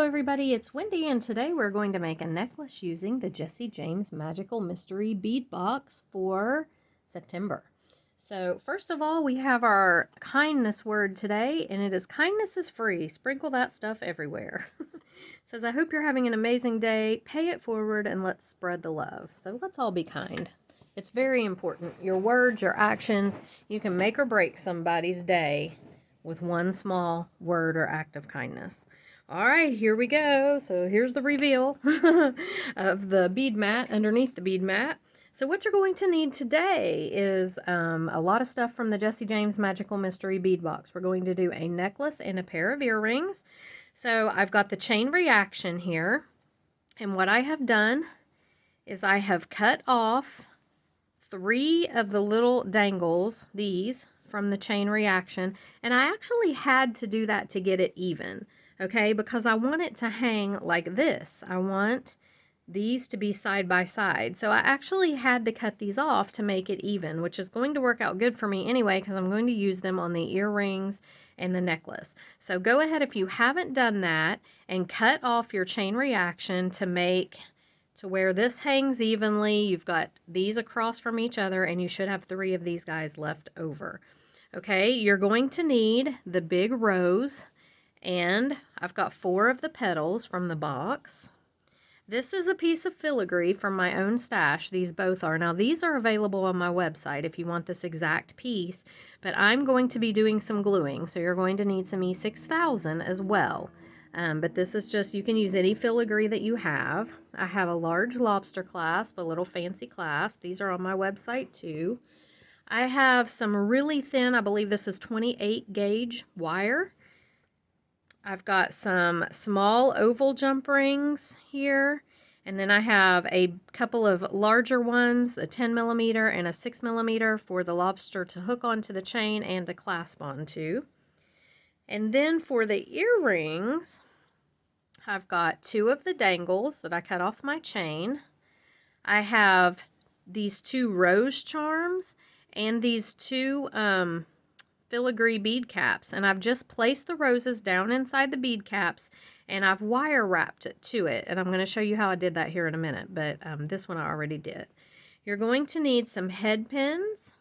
everybody, it's Wendy, and today we're going to make a necklace using the Jesse James Magical Mystery Bead Box for September. So first of all, we have our kindness word today, and it is kindness is free. Sprinkle that stuff everywhere. It says, I hope you're having an amazing day. Pay it forward and let's spread the love. So let's all be kind. It's very important. Your words, your actions, you can make or break somebody's day with one small word or act of kindness. All right, here we go. So here's the reveal of the bead mat underneath the bead mat. So what you're going to need today is a lot of stuff from the Jesse James Magical Mystery Bead Box. We're going to do a necklace and a pair of earrings. So I've got the chain reaction here. And what I have done is I have cut off 3 of the little dangles, these, from the chain reaction. And I actually had to do that to get it even. Okay, because I want it to hang like this. I want these to be side by side. So I actually had to cut these off to make it even, which is going to work out good for me anyway, because I'm going to use them on the earrings and the necklace. So go ahead, if you haven't done that, and cut off your chain reaction to where this hangs evenly. You've got these across from each other, and you should have 3 of these guys left over. Okay, you're going to need the big rose. And I've got 4 of the petals from the box. This is a piece of filigree from my own stash. These both are. Now, these are available on my website if you want this exact piece, but I'm going to be doing some gluing, so you're going to need some E6000 as well. But this is just, you can use any filigree that you have. I have a large lobster clasp, a little fancy clasp. These are on my website too. I have some really thin, I believe this is 28 gauge wire. I've got some small oval jump rings here, and then I have a couple of larger ones, a 10 millimeter and a 6 millimeter for the lobster to hook onto the chain and to clasp onto. And then for the earrings, I've got 2 of the dangles that I cut off my chain. I have these 2 rose charms and these 2 filigree bead caps, and I've just placed the roses down inside the bead caps, and I've wire wrapped it to it, and I'm going to show you how I did that here in a minute, but this one I already did. You're going to need some head pins.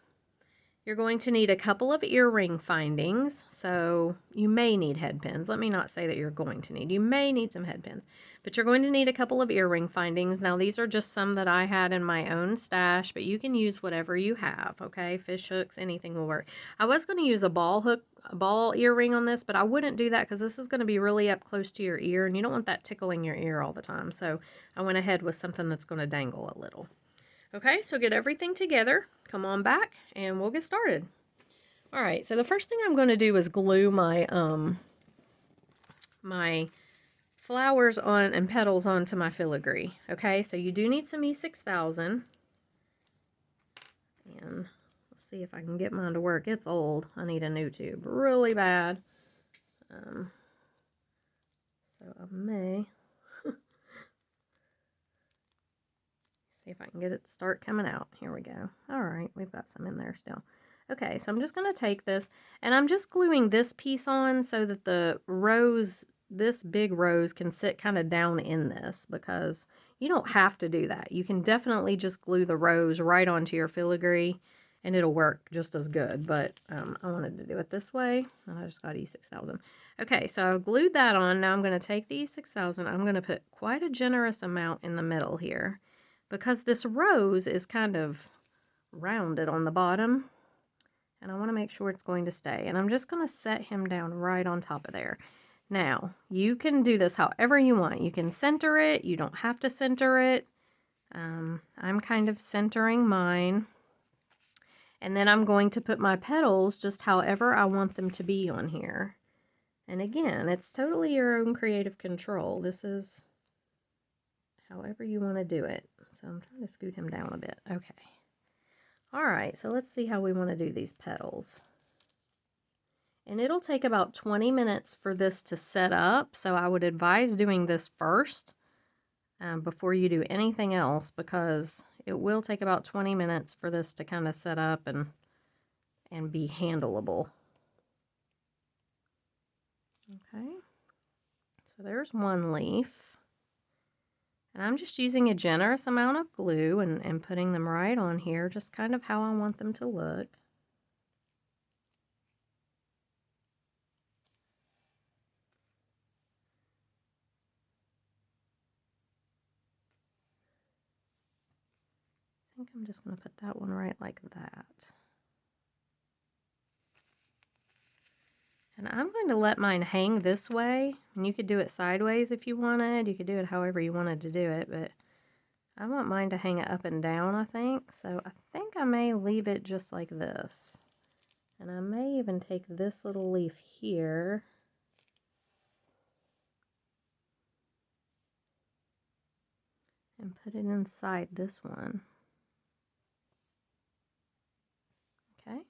You're going to need a couple of earring findings, so you may need head pins. Let me not say that you're going to need. You may need some head pins, but you're going to need a couple of earring findings. Now, these are just some that I had in my own stash, but you can use whatever you have, okay? Fish hooks, anything will work. I was going to use a ball earring on this, but I wouldn't do that because this is going to be really up close to your ear, and you don't want that tickling your ear all the time. So I went ahead with something that's going to dangle a little. Okay, so get everything together, come on back, and we'll get started. All right, so the first thing I'm going to do is glue my my flowers on and petals onto my filigree. Okay, so you do need some E6000. And let's see if I can get mine to work. It's old. I need a new tube really bad. So I may see if I can get it to start coming out. Here we go. All right, we've got some in there still. Okay, so I'm just going to take this, and I'm just gluing this piece on so that the rose, this big rose, can sit kind of down in this, because you don't have to do that. You can definitely just glue the rose right onto your filigree, and it'll work just as good, but I wanted to do it this way, and I just got E6000. Okay, so I've glued that on. Now I'm going to take the E6000. I'm going to put quite a generous amount in the middle here, because this rose is kind of rounded on the bottom, and I want to make sure it's going to stay. And I'm just going to set him down right on top of there. Now, you can do this however you want. You can center it. You don't have to center it. I'm kind of centering mine. And then I'm going to put my petals just however I want them to be on here. And again, it's totally your own creative control. This is however you want to do it. So I'm trying to scoot him down a bit. Okay. All right, so let's see how we want to do these petals. And it'll take about 20 minutes for this to set up. So I would advise doing this first before you do anything else, because it will take about 20 minutes for this to kind of set up and be handleable. Okay. So there's one leaf. And I'm just using a generous amount of glue and putting them right on here, just kind of how I want them to look. I think I'm just going to put that one right like that. And I'm going to let mine hang this way, and you could do it sideways if you wanted. You could do it however you wanted to do it, but I want mine to hang it up and down, I think. So I think I may leave it just like this. And I may even take this little leaf here and put it inside this one. Okay.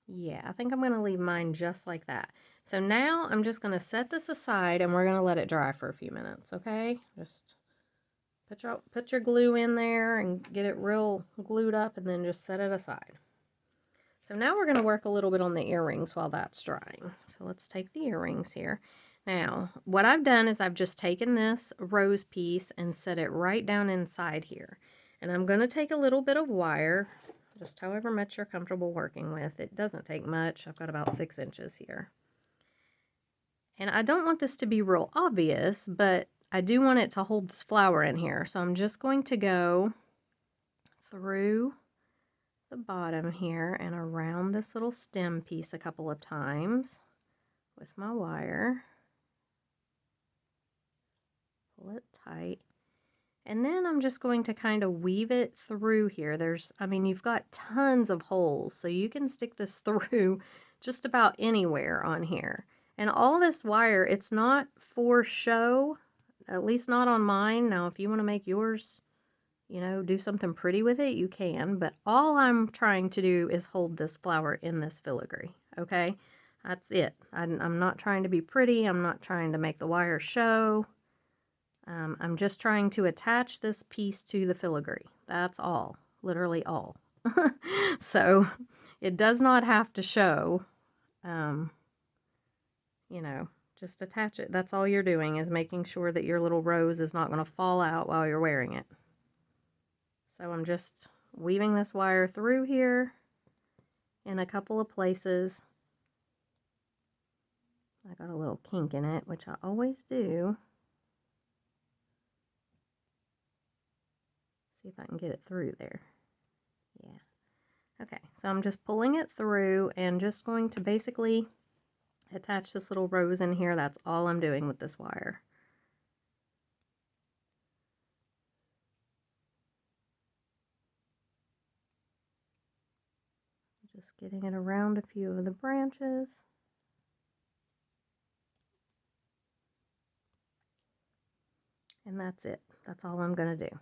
Yeah, I think I'm going to leave mine just like that. So now I'm just going to set this aside and we're going to let it dry for a few minutes, okay? Just put your glue in there and get it real glued up and then just set it aside. So now we're going to work a little bit on the earrings while that's drying. So let's take the earrings here. Now, what I've done is I've just taken this rose piece and set it right down inside here. And I'm going to take a little bit of wire, just however much you're comfortable working with. It doesn't take much. I've got about 6 inches here. And I don't want this to be real obvious, but I do want it to hold this flower in here. So I'm just going to go through the bottom here and around this little stem piece a couple of times with my wire. Pull it tight. And then I'm just going to kind of weave it through here. I mean, you've got tons of holes, so you can stick this through just about anywhere on here. And all this wire, it's not for show, at least not on mine. Now, if you want to make yours, you know, do something pretty with it, you can. But all I'm trying to do is hold this flower in this filigree, okay? That's it. I'm not trying to be pretty. I'm not trying to make the wire show. I'm just trying to attach this piece to the filigree. That's all, literally all. So it does not have to show, you know, just attach it. That's all you're doing, is making sure that your little rose is not going to fall out while you're wearing it. So I'm just weaving this wire through here in a couple of places. I got a little kink in it, which I always do. See if I can get it through there. Yeah. Okay, so I'm just pulling it through and just going to basically attach this little rose in here. That's all I'm doing with this wire. Just getting it around a few of the branches. And that's it. That's all I'm going to do.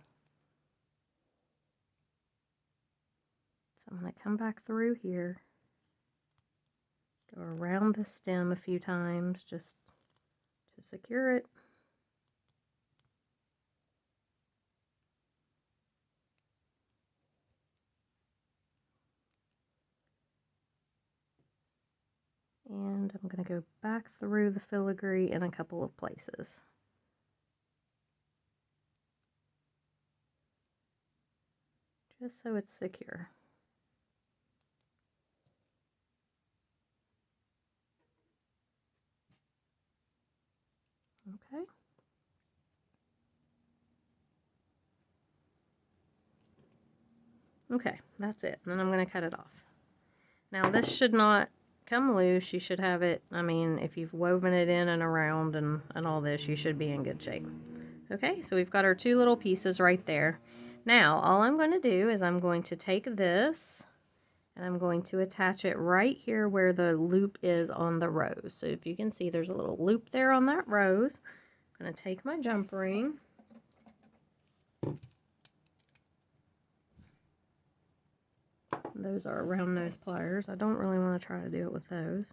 So I'm going to come back through here, go around the stem a few times just to secure it. And I'm going to go back through the filigree in a couple of places. Just so it's secure. Okay. Okay, that's it. And then I'm going to cut it off. Now this should not come loose. You should have it, I mean, if you've woven it in and around and all this, you should be in good shape. Okay, so we've got our two little pieces right there. Now, all I'm going to do is I'm going to take this and I'm going to attach it right here where the loop is on the rose. So if you can see, there's a little loop there on that rose. I'm going to take my jump ring. Those are round nose pliers. I don't really want to try to do it with those.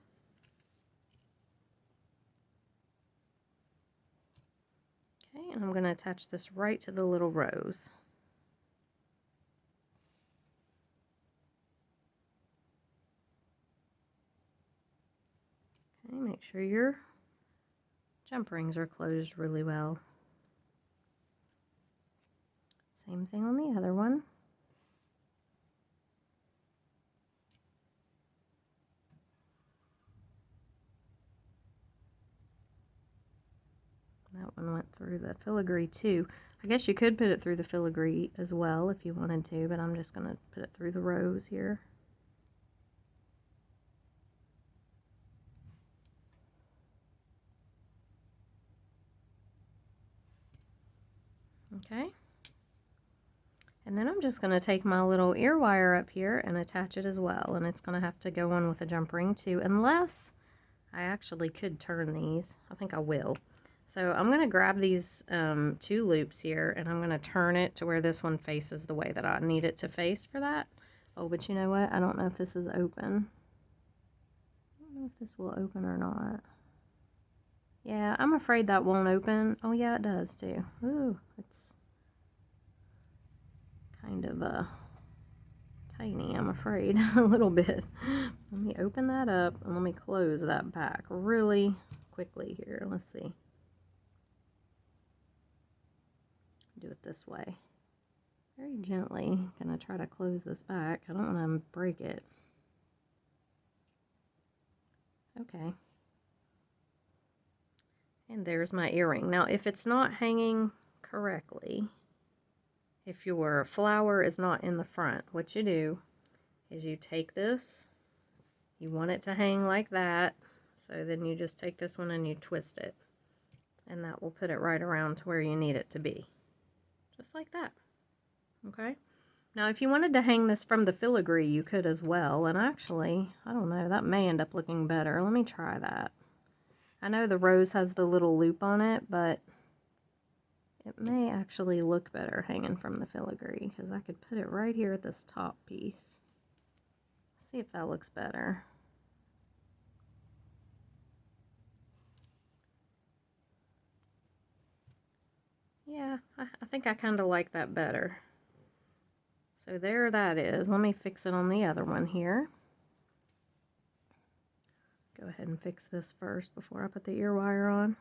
Okay, and I'm going to attach this right to the little rose. Okay, make sure your jump rings are closed really well. Same thing on the other one. That one went through the filigree too. I guess you could put it through the filigree as well if you wanted to, but I'm just going to put it through the rose here. Okay. And then I'm just going to take my little ear wire up here and attach it as well. And it's going to have to go on with a jump ring too, unless I actually could turn these. I think I will. So I'm going to grab these 2 loops here, and I'm going to turn it to where this one faces the way that I need it to face for that. Oh, but you know what? I don't know if this is open. I don't know if this will open or not. Yeah, I'm afraid that won't open. Oh yeah, it does too. Ooh, it's kind of tiny, I'm afraid. A little bit. Let me open that up and let me close that back really quickly here. Let's see. Do it this way. Very gently. Gonna try to close this back. I don't want to break it. Okay. And there's my earring. Now, if it's not hanging correctly, if your flower is not in the front, what you do is you take this, you want it to hang like that, so then you just take this one and you twist it, and that will put it right around to where you need it to be. Just like that. Okay? Now, if you wanted to hang this from the filigree, you could as well, and actually, I don't know, that may end up looking better. Let me try that. I know the rose has the little loop on it, but it may actually look better hanging from the filigree, because I could put it right here at this top piece. See if that looks better. Yeah, I think I kind of like that better. So there that is. Let me fix it on the other one here. Go ahead and fix this first before I put the ear wire on.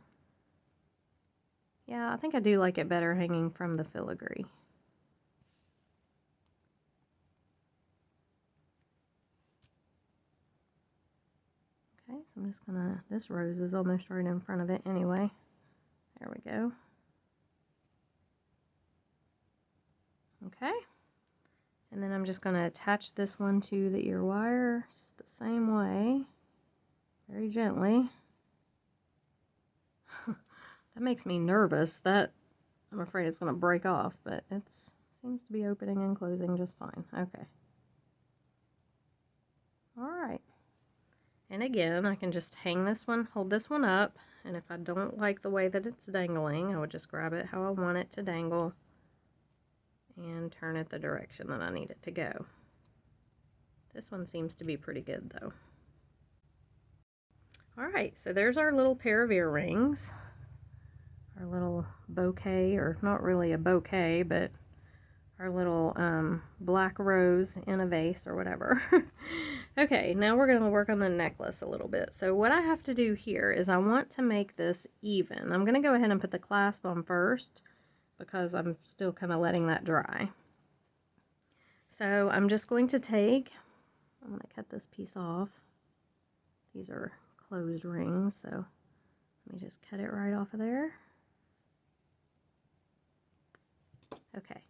Yeah, I think I do like it better hanging from the filigree. Okay, so I'm just gonna, this rose is almost right in front of it anyway. There we go. Okay. And then I'm just going to attach this one to the ear wire the same way, very gently. That makes me nervous. That I'm afraid it's going to break off, but it seems to be opening and closing just fine. Okay. All right. And again, I can just hang this one, hold this one up, and if I don't like the way that it's dangling, I would just grab it how I want it to dangle and turn it the direction that I need it to go. This one seems to be pretty good though. Alright, so there's our little pair of earrings. Our little bouquet, or not really a bouquet, but our little black rose in a vase or whatever. Okay, now we're going to work on the necklace a little bit. So what I have to do here is I want to make this even. I'm going to go ahead and put the clasp on first, because I'm still kind of letting that dry. So I'm just going to take, I'm going to cut this piece off. These are closed rings, so let me just cut it right off of there. Okay,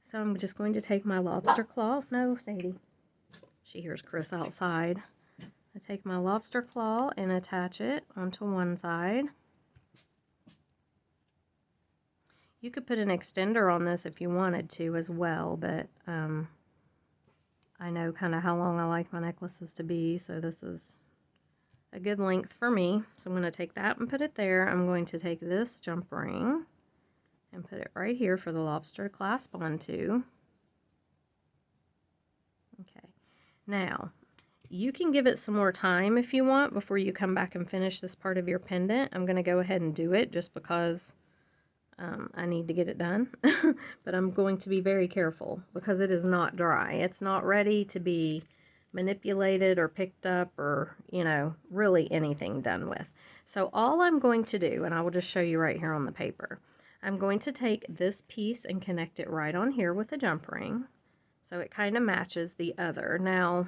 so I'm just going to take my lobster claw. No, Sadie. She hears Chris outside. I take my lobster claw and attach it onto one side. You could put an extender on this if you wanted to as well, but I know kind of how long I like my necklaces to be, so this is a good length for me. So I'm going to take that and put it there. I'm going to take this jump ring and put it right here for the lobster to clasp onto. Okay, now you can give it some more time if you want before you come back and finish this part of your pendant. I'm going to go ahead and do it just because I need to get it done, but I'm going to be very careful because it is not dry. It's not ready to be manipulated or picked up or, you know, really anything done with. So all I'm going to do, and I will just show you right here on the paper, I'm going to take this piece and connect it right on here with a jump ring. So it kind of matches the other. Now,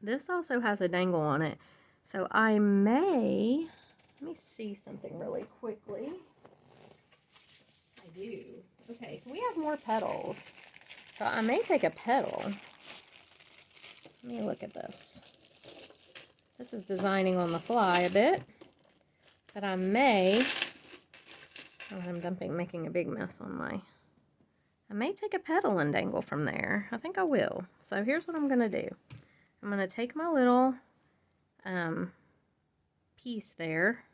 this also has a dangle on it. So I may, let me see something really quickly. I do. Okay, so we have more petals. So I may take a petal. Let me look at this. This is designing on the fly a bit. But I may, oh, I'm making a big mess on I may take a petal and dangle from there. I think I will. So here's what I'm going to do. I'm going to take my little piece there,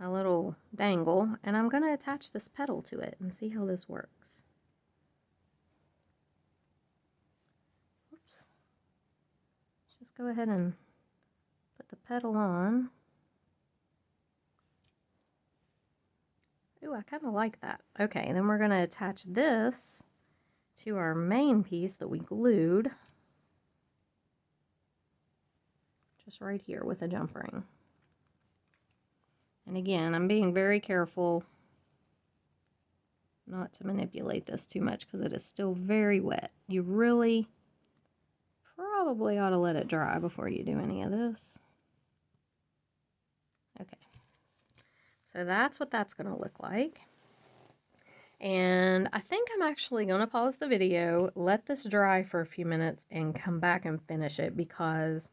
my little dangle, and I'm going to attach this petal to it and see how this works. Oops. Just go ahead and put the petal on. Ooh, I kind of like that. Okay, then we're going to attach this to our main piece that we glued. Just right here with a jump ring. And again, I'm being very careful not to manipulate this too much because it is still very wet. You really probably ought to let it dry before you do any of this. Okay. So that's what that's going to look like. And I think I'm actually going to pause the video, let this dry for a few minutes, and come back and finish it because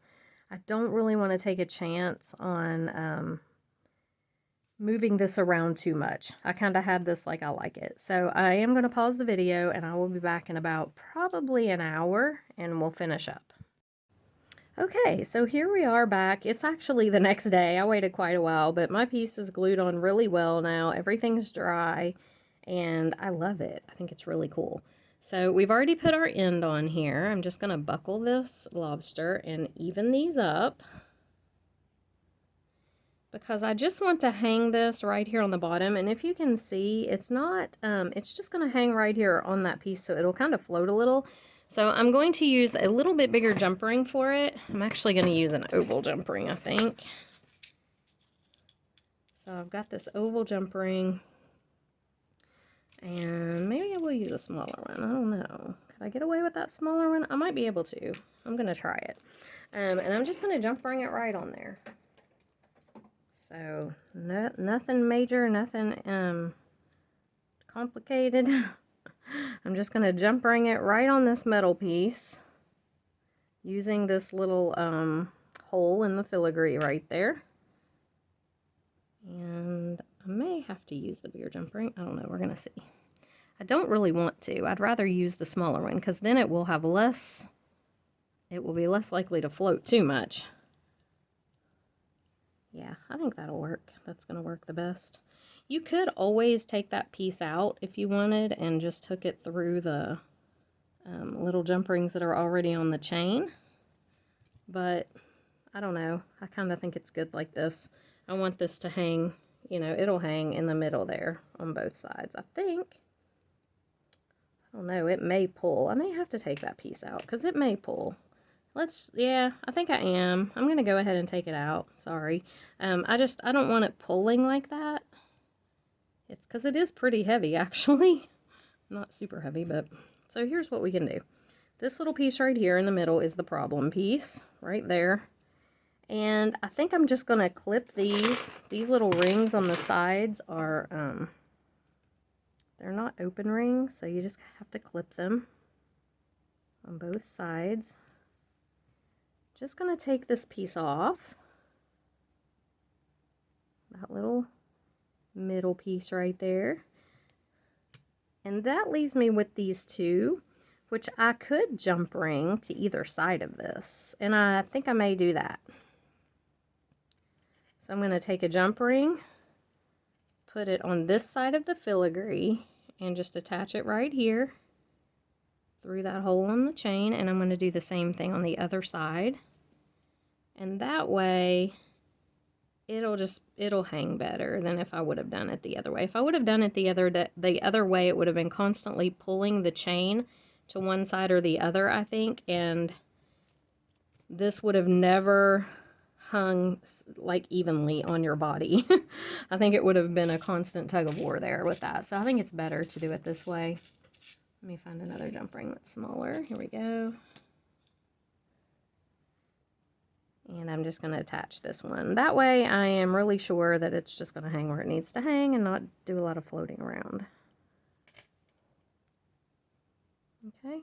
I don't really want to take a chance on moving this around too much. I kind of had this like I like it. So I am going to pause the video and I will be back in about probably an hour and we'll finish up. Okay, so here we are back. It's actually the next day. I waited quite a while, but my piece is glued on really well now. Everything's dry, and I love it. I think it's really cool. So we've already put our end on here. I'm just going to buckle this lobster and even these up because I just want to hang this right here on the bottom. And if you can see, it's not, it's just going to hang right here on that piece, so it'll kind of float a little. So I'm going to use a little bit bigger jump ring for it. I'm actually going to use an oval jump ring, I think. So I've got this oval jump ring. And maybe I will use a smaller one. I don't know. Could I get away with that smaller one? I might be able to. I'm going to try it. And I'm just going to jump ring it right on there. So nothing major, nothing complicated. I'm just going to jump ring it right on this metal piece using this little hole in the filigree right there. And I may have to use the bigger jump ring. I don't know. We're going to see. I don't really want to. I'd rather use the smaller one because then it will have less, it will be less likely to float too much. Yeah, I think that'll work. That's going to work the best. You could always take that piece out if you wanted and just hook it through the little jump rings that are already on the chain. But I don't know. I kind of think it's good like this. I want this to hang, you know, it'll hang in the middle there on both sides, I think. I don't know. It may pull. I may have to take that piece out because it may pull. Yeah, I think I am. I'm going to go ahead and take it out. Sorry. I don't want it pulling like that. It's because it is pretty heavy, actually. Not super heavy, but... So here's what we can do. This little piece right here in the middle is the problem piece, right there. And I think I'm just going to clip these. These little rings on the sides are, they're not open rings, so you just have to clip them on both sides. Just going to take this piece off. That little middle piece right there. And that leaves me with these two, which I could jump ring to either side of this. And I think I may do that. So I'm going to take a jump ring, put it on this side of the filigree, and just attach it right here through that hole in the chain. And I'm going to do the same thing on the other side. And that way, it'll hang better than if I would have done it the other way. If I would have done it the other way, it would have been constantly pulling the chain to one side or the other, I think, and this would have never hung like evenly on your body. I think it would have been a constant tug of war there with that. So I think it's better to do it this way. Let me find another jump ring that's smaller. Here we go. And I'm just going to attach this one. That way I am really sure that it's just going to hang where it needs to hang and not do a lot of floating around. Okay.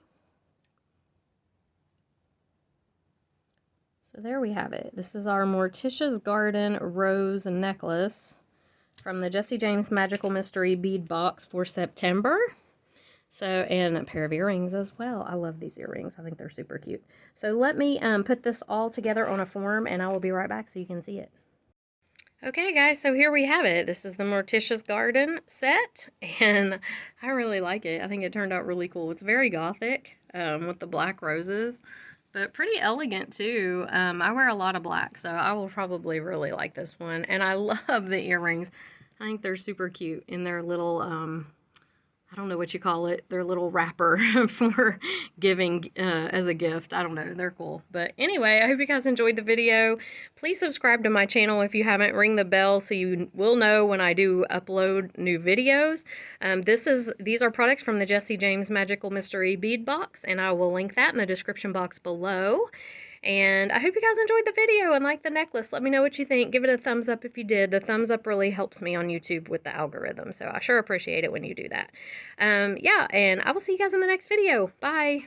So there we have it. This is our Morticia's Garden Rose Necklace from the Jessie James Magical Mystery Bead Box for September. So, and a pair of earrings as well. I love these earrings. I think they're super cute. So let me put this all together on a form and I will be right back so you can see it. Okay guys, so here we have it. This is the Morticia's Garden set and I really like it. I think it turned out really cool. It's very gothic with the black roses. But pretty elegant too. I wear a lot of black, so I will probably really like this one. And I love the earrings. I think they're super cute in their little, I don't know what you call it, their little wrapper for giving as a gift. I don't know, they're cool. But anyway, I hope you guys enjoyed the video. Please subscribe to my channel if you haven't. Ring the bell so you will know when I do upload new videos. These are products from the Jessie James Magical Mystery Bead Box, and I will link that in the description box below. And I hope you guys enjoyed the video and liked the necklace. Let me know what you think. Give it a thumbs up if you did. The thumbs up really helps me on YouTube with the algorithm, so I sure appreciate it when you do that. Yeah, and I will see you guys in the next video. Bye!